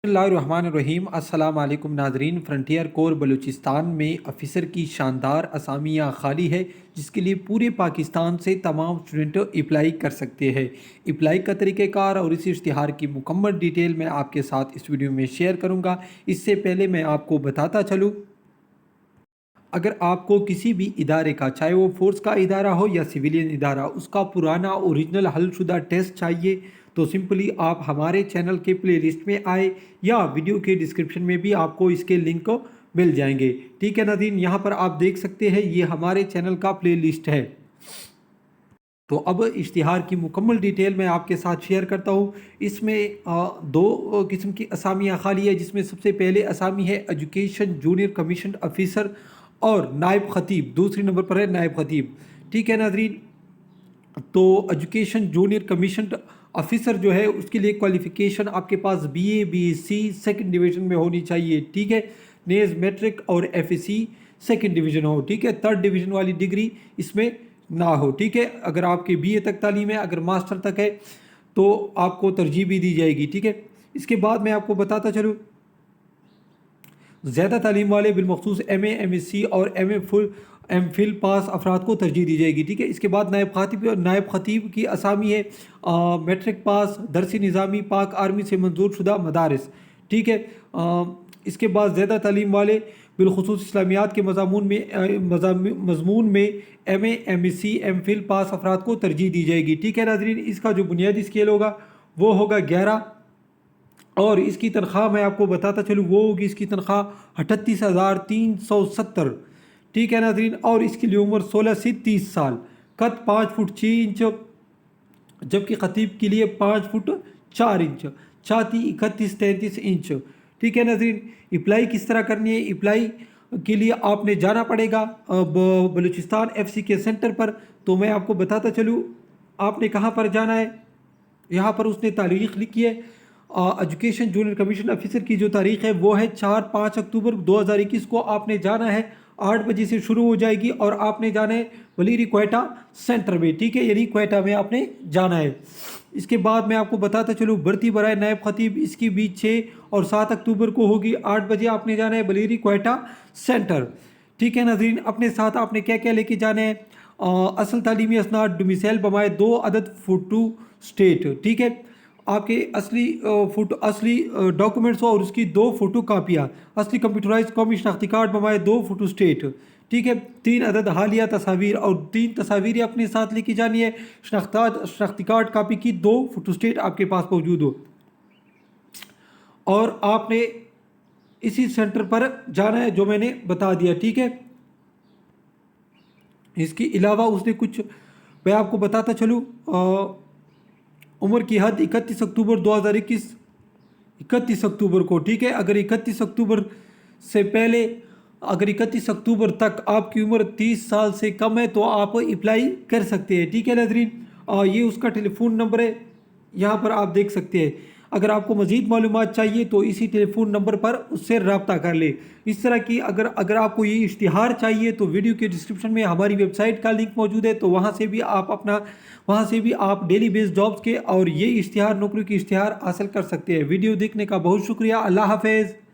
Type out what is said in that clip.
बिस्मिल्लाहिर्रहमानिर्रहीम। अस्सलाम वालेकुम नाज़रीन। फ्रंटियर कोर बलूचिस्तान में ऑफ़िसर की शानदार असामियाँ खाली है, जिसके लिए पूरे पाकिस्तान से तमाम स्टूडेंट अप्लाई कर सकते हैं। अप्लाई का तरीक़ेकार और इस इश्तिहार की मुकम्मल डिटेल मैं आपके साथ इस वीडियो में शेयर करूँगा। इससे पहले मैं आपको बताता चलूँ, अगर आपको किसी भी इदारे का, चाहे वो फोर्स का इदारा हो या सिविलियन इदारा, उसका पुराना ओरिजिनल हलशुदा टेस्ट चाहिए तो सिंपली आप हमारे चैनल के प्लेलिस्ट में आए या वीडियो के डिस्क्रिप्शन में भी आपको इसके लिंक मिल जाएंगे। ठीक है नाज़रीन, यहाँ पर आप देख सकते हैं ये हमारे चैनल का प्लेलिस्ट है। तो अब इश्तिहार की मुकम्मल डिटेल मैं आपके साथ शेयर करता हूँ। इसमें दो किस्म की असामियाँ खाली है, जिसमें सबसे पहले असामी है एजुकेशन जूनियर कमीशन ऑफिसर और नायब खतीब। दूसरी नंबर पर है नायब खतीब। ठीक है नाजरीन, तो एजुकेशन जूनियर कमीशन ऑफिसर जो है उसके लिए क्वालिफ़िकेशन आपके पास BA BSc सेकंड डिवीज़न में होनी चाहिए। ठीक है, नेज़ मैट्रिक और FSc सेकंड डिवीज़न हो। ठीक है, थर्ड डिवीज़न वाली डिग्री इसमें ना हो। ठीक है, अगर आपके BA तक तालीम है, अगर मास्टर तक है तो आपको तरजीह भी दी जाएगी। ठीक है, इसके बाद मैं आपको बताता चलूँ, ज़्यादा तालीम वाले बिलमखसूस MA MSc और MPhil पास अफराद को तरजीह दी जाएगी। ठीक है, इसके बाद नायब खतीब की असामी है मैट्रिक पास दरसी निज़ामी पाक आर्मी से मंजूर शुदा मदारस। ठीक है, इसके बाद ज़्यादा तालीम वाले बिलखुसूस इस्लामियात के मज़मून में MA MSc MPhil पास अफराद को तरजीह दी जाएगी। ठीक है नाज़रीन, इसका जो बुनियादी स्केल होगा वो होगा 11 और इसकी तनख्वाह मैं आपको बताता चलूँ वो होगी, इसकी तनख्वाह 38,370। ठीक है नाज़रीन, और इसके लिए उम्र 16 से 30 साल, कद 5 फुट 6 इंच, जबकि खतीब के लिए 5 फुट 4 इंच, छाती 31-33 इंच। ठीक है नाज़रीन, अप्लाई किस तरह करनी है? अप्लाई के लिए आपने जाना पड़ेगा बलूचिस्तान FC के सेंटर पर। तो मैं आपको बताता चलूँ आपने कहाँ पर जाना है। यहाँ पर उसने तारीख़ लिखी है, एजुकेशन जूनियर कमीशन ऑफिसर की जो तारीख़ है वो है 4-5 अक्टूबर 2021 को आपने जाना है। 8 बजे से शुरू हो जाएगी और आपने जाना है वलीरी क्वेटा सेंटर में। ठीक है, यानी क्वेटा में आपने जाना है। इसके बाद मैं आपको बताता चलूँ भर्ती बराए नायब खतीब इसकी भी 6 और 7 अक्टूबर को होगी। 8 बजे आपने जाना है वलीरी क्वेटा सेंटर। ठीक है नाज़रीन, अपने साथ आपने क्या क्या लेके जाना है? असल तालीमी असनाद डोमिसाइल बमाए 2 अदद फोटो स्टेट। ठीक है, आपके असली डॉक्यूमेंट्स हो और उसकी 2 फोटो कापियाँ, असली कंप्यूटराइज कौमी शनाख्ती कार्ड बमाए 2 फोटो स्टेट। ठीक है, 3 अदद हालिया तस्वीर और 3 तस्वीरें अपने साथ लेके जानी है। शनाख्ती कार्ड कापी की 2 फोटो स्टेट आपके पास मौजूद हो और आपने इसी सेंटर पर जाना है जो मैंने बता दिया। ठीक है, इसके अलावा उसने कुछ मैं आपको बताता चलूँ, उम्र की हद 31 अक्टूबर 2021 31 अक्टूबर को। ठीक है, अगर 31 अक्टूबर से पहले, अगर 31 अक्टूबर तक आपकी उम्र 30 साल से कम है तो आप अप्लाई कर सकते हैं। ठीक है नाज़रीन, ये उसका टेलीफोन नंबर है, यहाँ पर आप देख सकते हैं। अगर आपको मज़ीद मालूमात चाहिए तो इसी टेलीफोन नंबर पर उससे रब्ता कर ले। इस तरह की अगर आपको ये इश्तिहार चाहिए तो वीडियो के डिस्क्रिप्शन में हमारी वेबसाइट का लिंक मौजूद है, तो वहाँ से भी आप डेली बेस्ड जॉब्स के और ये इश्तिहार नौकरी के इश्तिहार हासिल कर सकते हैं। वीडियो देखने का बहुत शुक्रिया। अल्लाह हाफ़िज़।